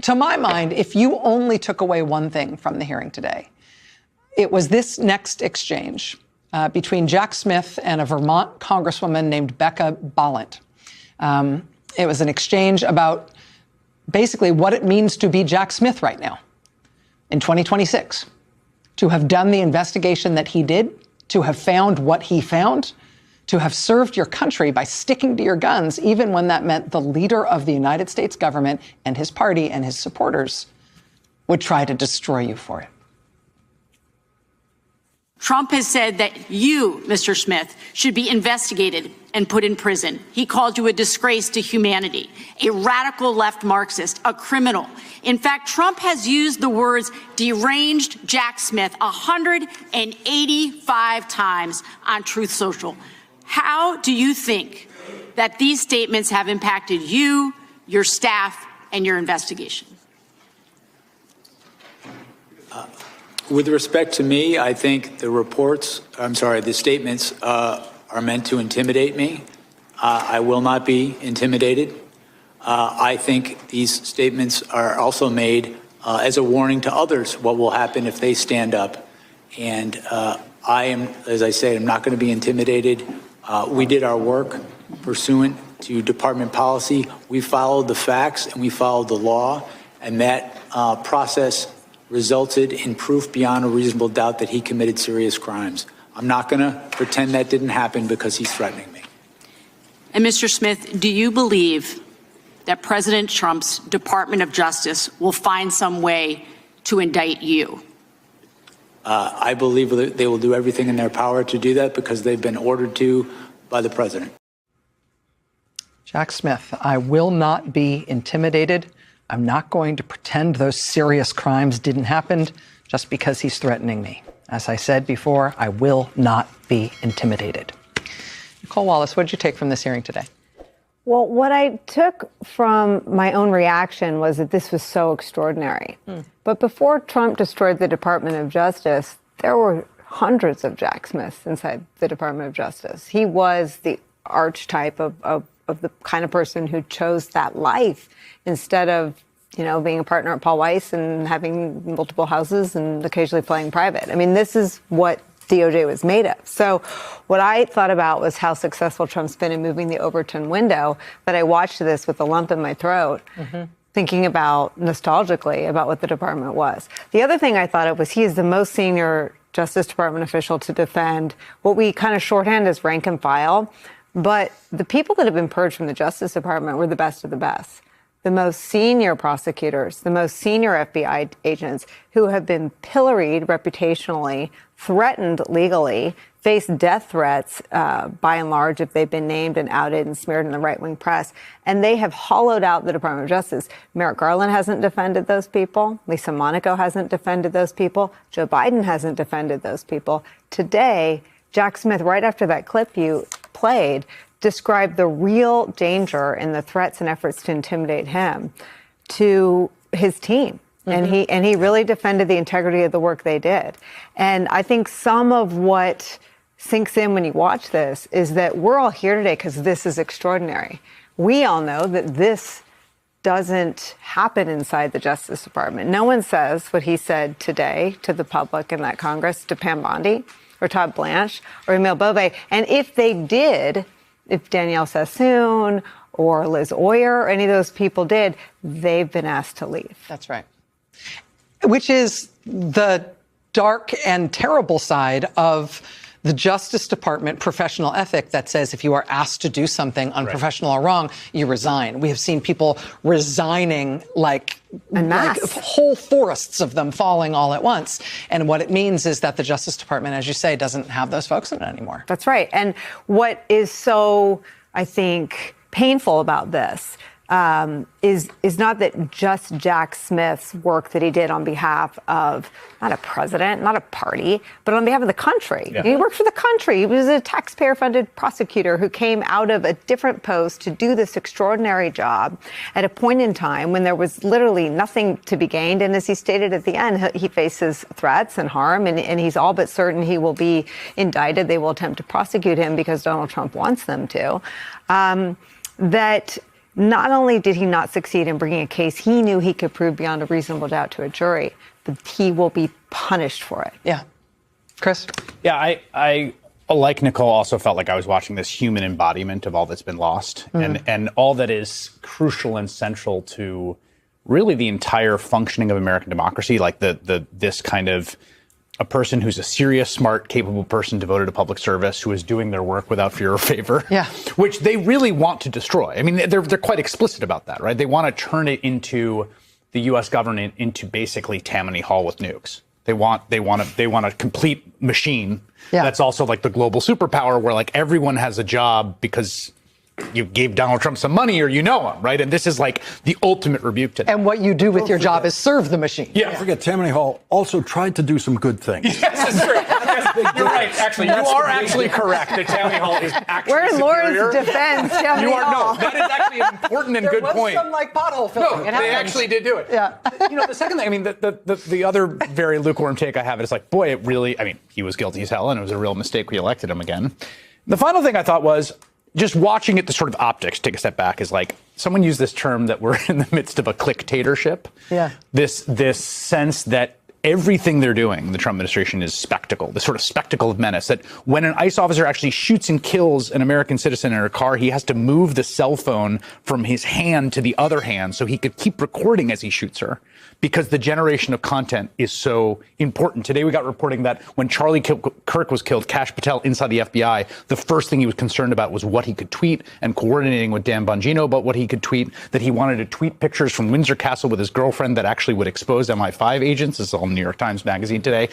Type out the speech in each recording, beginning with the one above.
To my mind, if you only took away one thing from the hearing today, it was this next exchange between Jack Smith and a Vermont congresswoman named Becca Balint. It was an exchange about basically what it means to be Jack Smith right now in 2026, to have done the investigation that he did, to have found what he found, to have served your country by sticking to your guns, even when that meant the leader of the United States government and his party and his supporters would try to destroy you for it. Trump has said that you, Mr. Smith, should be investigated and put in prison. He called you a disgrace to humanity, a radical left Marxist, a criminal. In fact, Trump has used the words deranged Jack Smith 185 times on Truth Social. How do you think that these statements have impacted you, your staff, and your investigation? With respect to me, I think the statements are meant to intimidate me. I will not be intimidated. I think these statements are also made as a warning to others what will happen if they stand up. And I am, as I say, I'm not going to be intimidated. We did our work pursuant to department policy. We followed the facts and we followed the law, and that process resulted in proof beyond a reasonable doubt that he committed serious crimes. I'm not going to pretend that didn't happen because he's threatening me. And Mr. Smith, do you believe that President Trump's Department of Justice will find some way to indict you? I believe that they will do everything in their power to do that because they've been ordered to by the president. Jack Smith, I will not be intimidated. I'm not going to pretend those serious crimes didn't happen just because he's threatening me. As I said before, I will not be intimidated. Nicole Wallace, what did you take from this hearing today? Well, what I took from my own reaction was that this was so extraordinary. But before Trump destroyed the Department of Justice, there were hundreds of Jack Smiths inside the Department of Justice. He was the archetype of the kind of person who chose that life instead of, you know, being a partner at Paul Weiss and having multiple houses and occasionally playing private. I mean, this is what DOJ was made of. So what I thought about was how successful Trump's been in moving the Overton window, but I watched this with a lump in my throat, thinking about, nostalgically, about what the department was. The other thing I thought of was he is the most senior Justice Department official to defend what we kind of shorthand as rank and file, but the people that have been purged from the Justice Department were the best of the best. The most senior prosecutors, the most senior FBI agents who have been pilloried reputationally, threatened legally, face death threats, by and large, if they've been named and outed and smeared in the right-wing press. And they have hollowed out the Department of Justice. Merrick Garland hasn't defended those people. Lisa Monaco hasn't defended those people. Joe Biden hasn't defended those people. Today, Jack Smith, right after that clip you played, described the real danger in the threats and efforts to intimidate him to his team. And he really defended the integrity of the work they did. And I think some of what sinks in when you watch this is that we're all here today because this is extraordinary. We all know that this doesn't happen inside the Justice Department. No one says what he said today to the public in that Congress to Pam Bondi or Todd Blanche or Emil Bove. And if they did, if Danielle Sassoon or Liz Oyer or any of those people did, they've been asked to leave. That's right. Which is the dark and terrible side of the Justice Department professional ethic that says if you are asked to do something unprofessional or wrong, you resign. We have seen people resigning like whole forests of them falling all at once. And what it means is that the Justice Department, as you say, doesn't have those folks in it anymore. That's right. And what is so, I think, painful about this is not that just Jack Smith's work that he did on behalf of not a president, not a party, but on behalf of the country. Yeah. He worked for the country. He was a taxpayer-funded prosecutor who came out of a different post to do this extraordinary job at a point in time when there was literally nothing to be gained. And as he stated at the end, he faces threats and harm, and he's all but certain he will be indicted. They will attempt to prosecute him because Donald Trump wants them to. That Not only did he not succeed in bringing a case he knew he could prove beyond a reasonable doubt to a jury, but he will be punished for it. Yeah. Chris? Yeah, I like Nicole, also felt like I was watching this human embodiment of all that's been lost and all that is crucial and central to really the entire functioning of American democracy, like this kind of a person who's a serious, smart, capable person devoted to public service who is doing their work without fear or favor, which they really want to destroy. I mean, they're quite explicit about that, right? They want to turn it into the U.S. government into basically Tammany Hall with nukes. They want a complete machine that's also like the global superpower where like everyone has a job because you gave Donald Trump some money or you know him, right? And this is like the ultimate rebuke to them. And what you do with your job is serve the machine. Yeah. Don't forget, Tammany Hall also tried to do some good things. Yes, that's true. You're right, actually. You are actually correct that Tammany Hall is actually We're in superior. Laura's defense, Tammany You are, Hall. no, that is actually an important and good point. There was some like pothole filling. No, they actually did do it. Yeah. You know, the second thing, I mean, the other very lukewarm take I have is like, boy, it really, I mean, he was guilty as hell and it was a real mistake we elected him again. The final thing I thought was, just watching it, the sort of optics, take a step back, is like someone used this term that we're in the midst of a clicktatorship. Yeah. This sense that everything they're doing, the Trump administration, is spectacle, the sort of spectacle of menace, that when an ICE officer actually shoots and kills an American citizen in her car, he has to move the cell phone from his hand to the other hand so he could keep recording as he shoots her, because the generation of content is so important. Today we got reporting that when Charlie Kirk was killed, Kash Patel inside the FBI, the first thing he was concerned about was what he could tweet, and coordinating with Dan Bongino about what he could tweet, that he wanted to tweet pictures from Windsor Castle with his girlfriend that actually would expose MI5 agents. This is all New York Times Magazine today.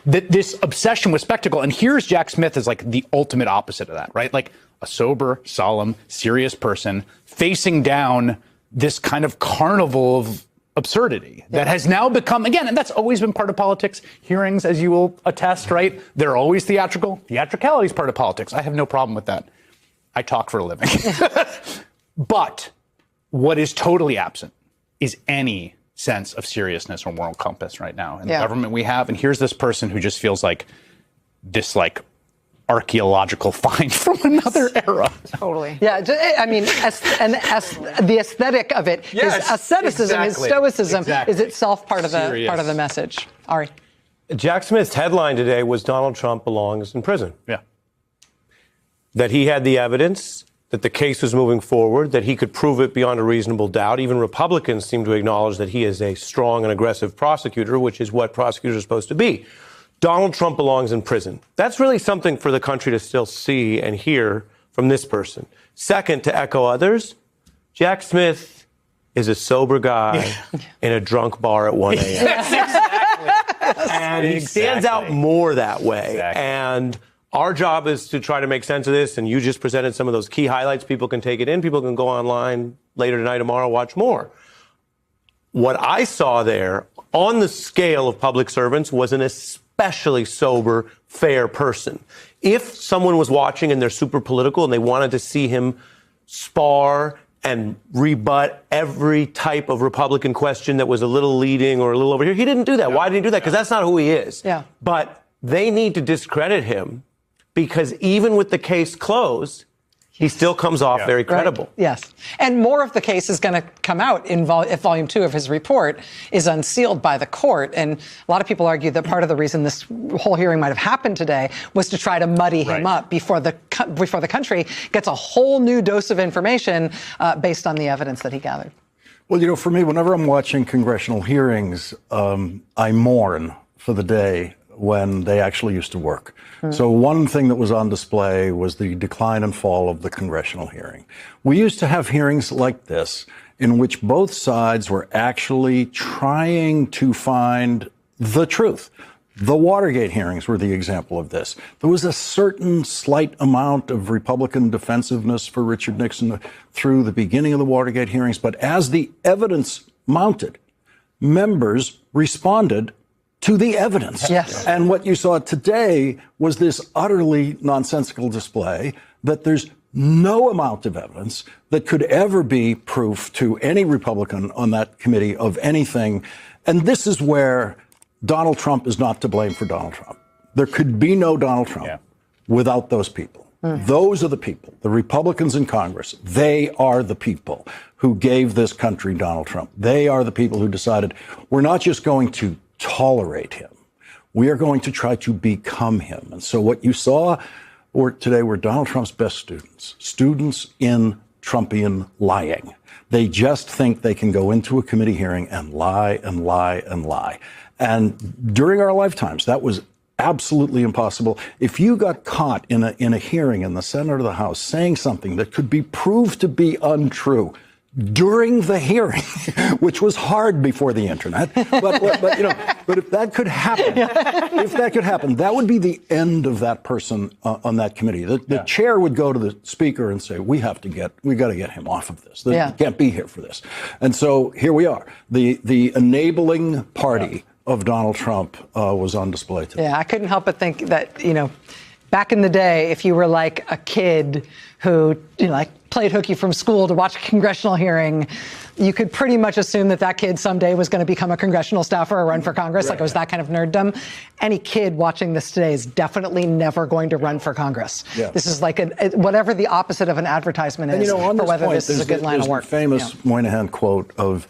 This obsession with spectacle. And here's Jack Smith as like the ultimate opposite of that, right? Like a sober, solemn, serious person facing down this kind of carnival of absurdity that has now become, again, and that's always been part of politics. Hearings, as you will attest, right? They're always theatrical. Theatricality is part of politics. I have no problem with that. I talk for a living. But what is totally absent is any sense of seriousness or moral compass right now in the government we have. And here's this person who just feels like this, like, archaeological find from another era. Totally. Yeah, I mean, the aesthetic of it is asceticism, is stoicism, is itself part of the message. Ari. Jack Smith's headline today was Donald Trump belongs in prison. Yeah. That he had the evidence, that the case was moving forward, that he could prove it beyond a reasonable doubt. Even Republicans seem to acknowledge that he is a strong and aggressive prosecutor, which is what prosecutors are supposed to be. Donald Trump belongs in prison. That's really something for the country to still see and hear from this person. Second, to echo others, Jack Smith is a sober guy in a drunk bar at 1 a.m. Exactly. And he stands out more that way. Exactly. And our job is to try to make sense of this. And you just presented some of those key highlights. People can take it in. People can go online later tonight, tomorrow, watch more. What I saw there on the scale of public servants was an especially sober, fair person. If someone was watching and they're super political and they wanted to see him spar and rebut every type of Republican question that was a little leading or a little over here, he didn't do that. Why did he do that? Because that's not who he is. Yeah. But they need to discredit him because even with the case closed, he still comes off very credible. Right. Yes. And more of the case is going to come out if Volume 2 of his report is unsealed by the court. And a lot of people argue that part of the reason this whole hearing might have happened today was to try to muddy him up before the country gets a whole new dose of information based on the evidence that he gathered. Well, you know, for me, whenever I'm watching congressional hearings, I mourn for the day when they actually used to work. So one thing that was on display was the decline and fall of the congressional hearing. We used to have hearings like this in which both sides were actually trying to find the truth. The Watergate hearings were the example of this. There was a certain slight amount of Republican defensiveness for Richard Nixon through the beginning of the Watergate hearings, but as the evidence mounted, members responded to the evidence. Yes. And what you saw today was this utterly nonsensical display that there's no amount of evidence that could ever be proof to any Republican on that committee of anything. And this is where Donald Trump is not to blame for Donald Trump. There could be no Donald Trump without those people. Those are the people, the Republicans in Congress. They are the people who gave this country Donald Trump. They are the people who decided we're not just going to tolerate him. We are going to try to become him. And so what you saw today were Donald Trump's best students in Trumpian lying. They just think they can go into a committee hearing and lie and lie and lie. And during our lifetimes, that was absolutely impossible. If you got caught in a hearing in the Senate or the House saying something that could be proved to be untrue during the hearing, which was hard before the internet, but if that could happen, that would be the end of that person on that committee. The chair would go to the speaker and say, we got to get him off of this. He can't be here for this. And so here we are. The enabling party of Donald Trump was on display today. Yeah, I couldn't help but think that, back in the day, if you were like a kid who, played hooky from school to watch a congressional hearing, you could pretty much assume that kid someday was going to become a congressional staffer or run for Congress. Right. Like it was that kind of nerddom. Any kid watching this today is definitely never going to run for Congress. Yeah. This is like whatever the opposite of an advertisement is for whether this is a good line of work. Famous Moynihan quote of,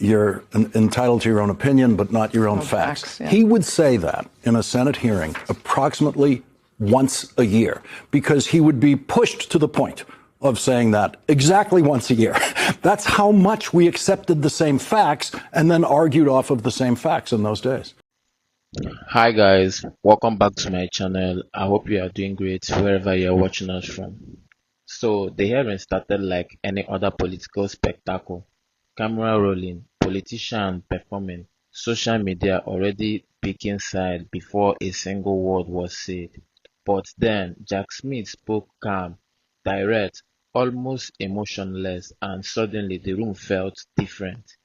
you're entitled to your own opinion, but not your own facts. Yeah. He would say that in a Senate hearing approximately once a year, because he would be pushed to the point of saying that exactly once a year. That's how much we accepted the same facts and then argued off of the same facts in those days. Hi guys, welcome back to my channel. I hope you are doing great wherever you are watching us from. So the hearing started like any other political spectacle. Camera rolling, politician performing, social media already picking side before a single word was said. But then Jack Smith spoke calm, direct, almost emotionless, and suddenly the room felt different.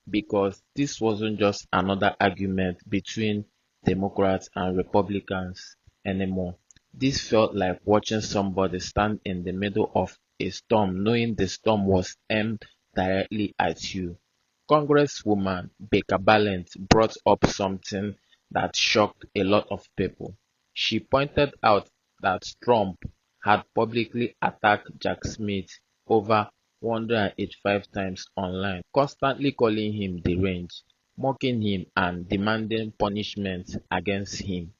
Because this wasn't just another argument between Democrats and Republicans anymore. This felt like watching somebody stand in the middle of a storm, knowing the storm was aimed directly at you. Congresswoman Baker Balint brought up something that shocked a lot of people. She pointed out that Trump had publicly attacked Jack Smith over 185 times online, constantly calling him deranged, mocking him, and demanding punishment against him.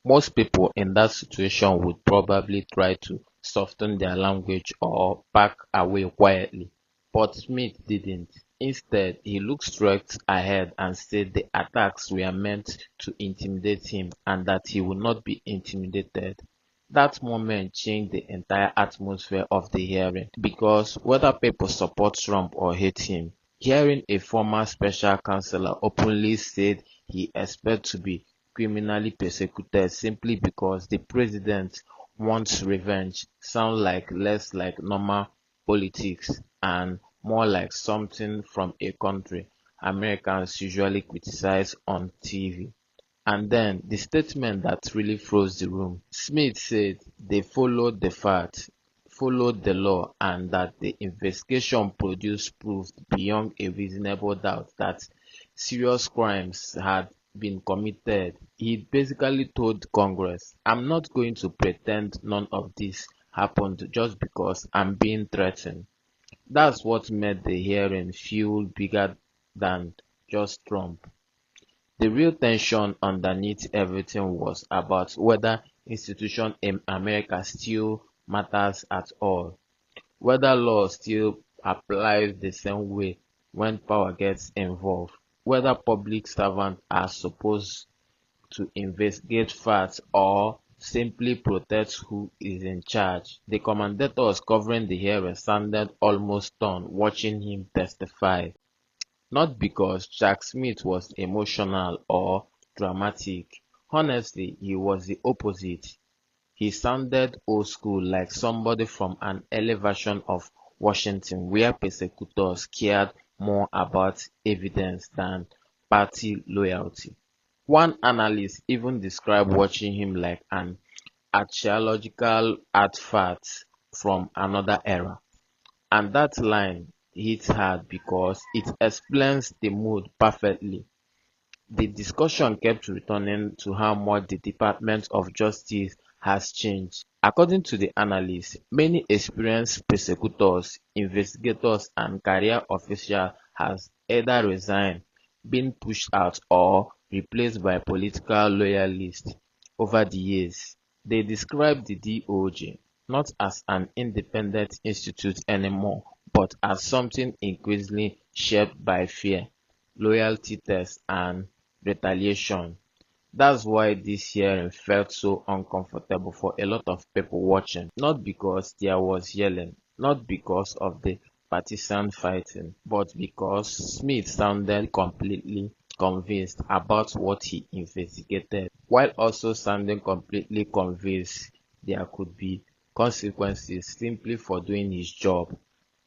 Most people in that situation would probably try to soften their language or back away quietly, but Smith didn't. Instead, he looked straight ahead and said the attacks were meant to intimidate him and that he would not be intimidated. That moment changed the entire atmosphere of the hearing, because whether people support Trump or hate him, hearing a former special counselor openly said he expects to be criminally persecuted simply because the president wants revenge sound like less like normal politics and more like something from a country Americans usually criticize on TV. And then the statement that really froze the room. Smith said they followed the facts, followed the law, and that the investigation produced proof beyond a reasonable doubt that serious crimes had been committed. He basically told Congress, I'm not going to pretend none of this happened just because I'm being threatened. That's what made the hearing feel bigger than just Trump. The real tension underneath everything was about whether institution in America still matters at all, whether law still applies the same way when power gets involved, whether public servants are supposed to investigate facts or simply protect who is in charge. The commentators covering the hearing sounded almost stunned watching him testify. Not because Jack Smith was emotional or dramatic. Honestly, he was the opposite. He sounded old school, like somebody from an early version of Washington where persecutors cared more about evidence than party loyalty. One analyst even described watching him like an archaeological artifact from another era. And that line hit hard because it explains the mood perfectly. The discussion kept returning to how much the Department of Justice has changed. According to the analyst, many experienced prosecutors, investigators, and career officials has either resigned, been pushed out, or replaced by political loyalists over the years. They describe the DOJ not as an independent institute anymore, but as something increasingly shaped by fear, loyalty tests, and retaliation. That's why this hearing felt so uncomfortable for a lot of people watching. Not because there was yelling, not because of the partisan fighting, but because Smith sounded completely convinced about what he investigated, while also sounding completely convinced there could be consequences simply for doing his job.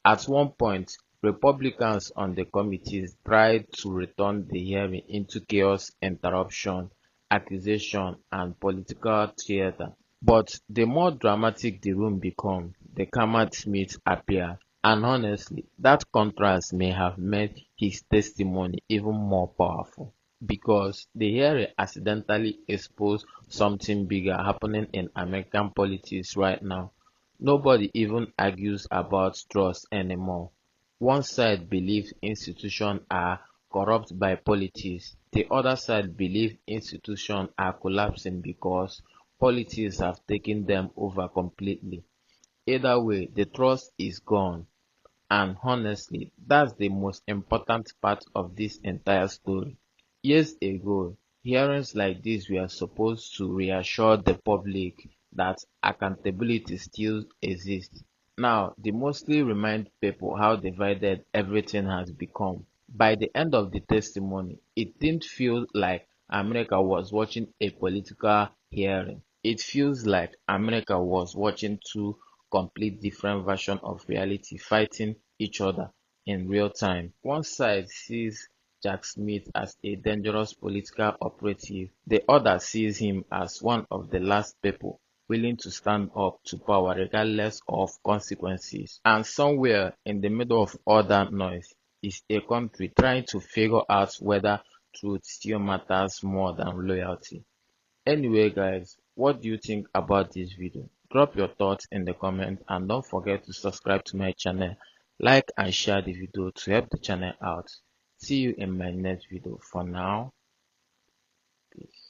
At one point, Republicans on the committees tried to turn the hearing into chaos, interruption, accusation, and political theater. But the more dramatic the room became, the calmer Smith appeared. And honestly, that contrast may have made his testimony even more powerful. Because the hearing accidentally exposed something bigger happening in American politics right now. Nobody even argues about trust anymore. One side believes institutions are corrupt by politics. The other side believes institutions are collapsing because politics have taken them over completely. Either way, the trust is gone. And honestly, that's the most important part of this entire story. Years ago, hearings like this were supposed to reassure the public that accountability still exists. Now, they mostly remind people how divided everything has become. By the end of the testimony, it didn't feel like America was watching a political hearing. It feels like America was watching two complete different versions of reality fighting each other in real time. One side sees Jack Smith as a dangerous political operative. The other sees him as one of the last people willing to stand up to power regardless of consequences. And somewhere in the middle of all that noise is a country trying to figure out whether truth still matters more than loyalty. Anyway guys, what do you think about this video? Drop your thoughts in the comments and don't forget to subscribe to my channel, like and share the video to help the channel out. See you in my next video. For now, peace.